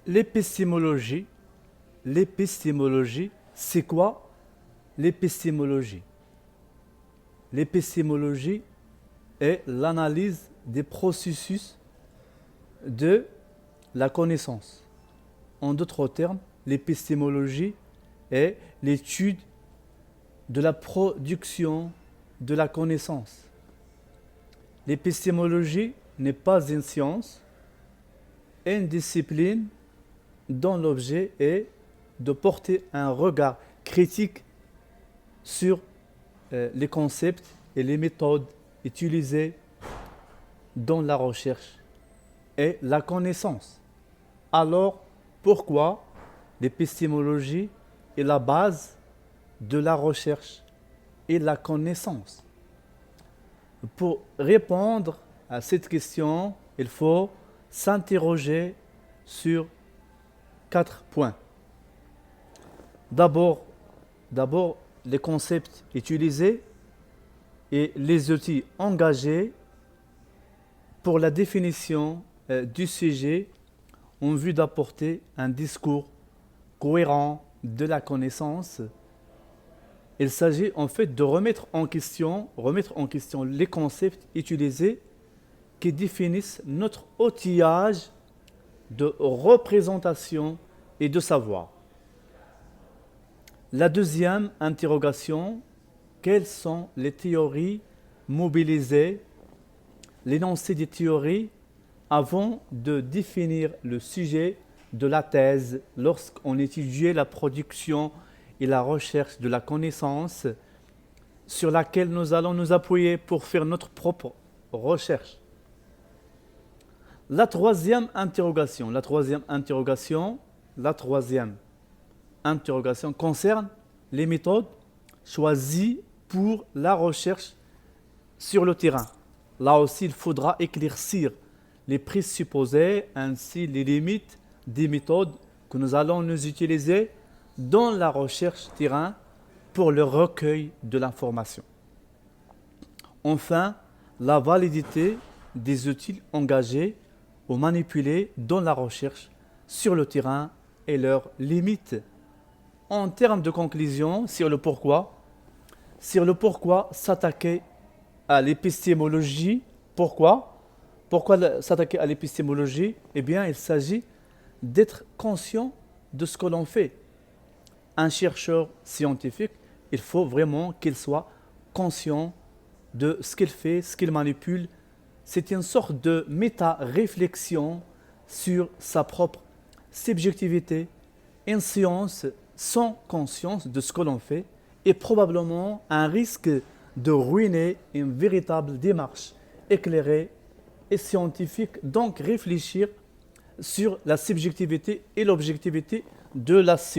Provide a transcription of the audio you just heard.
L'épistémologie, l'épistémologie, c'est quoi l'épistémologie? L'épistémologie est l'analyse des processus de la connaissance. En d'autres termes, l'épistémologie est l'étude de la production de la connaissance. L'épistémologie n'est pas une science, une discipline dont l'objet est de porter un regard critique sur les concepts et les méthodes utilisées dans la recherche et la connaissance. Alors, pourquoi l'épistémologie est la base de la recherche et la connaissance? Pour répondre à cette question, il faut s'interroger sur 4 points. D'abord, les concepts utilisés et les outils engagés pour la définition du sujet en vue d'apporter un discours cohérent de la connaissance. Il s'agit en fait de remettre en question les concepts utilisés qui définissent notre outillage de représentation et de savoir. La deuxième interrogation, quelles sont les théories mobilisées, l'énoncé des théories avant de définir le sujet de la thèse lorsqu'on étudiait la production et la recherche de la connaissance sur laquelle nous allons nous appuyer pour faire notre propre recherche. La troisième interrogation concerne les méthodes choisies pour la recherche sur le terrain. Là aussi, il faudra éclaircir les présupposés ainsi les limites des méthodes que nous allons nous utiliser dans la recherche terrain pour le recueil de l'information. Enfin, la validité des outils engagés ou manipulés dans la recherche sur le terrain et leurs limites. En termes de conclusion sur le pourquoi s'attaquer à l'épistémologie. Pourquoi s'attaquer à l'épistémologie? Eh bien, il s'agit d'être conscient de ce que l'on fait. Un chercheur scientifique, il faut vraiment qu'il soit conscient de ce qu'il fait, ce qu'il manipule. C'est une sorte de méta-réflexion sur sa propre subjectivité. Une science sans conscience de ce que l'on fait est probablement un risque de ruiner une véritable démarche éclairée et scientifique. Donc réfléchir sur la subjectivité et l'objectivité de la science.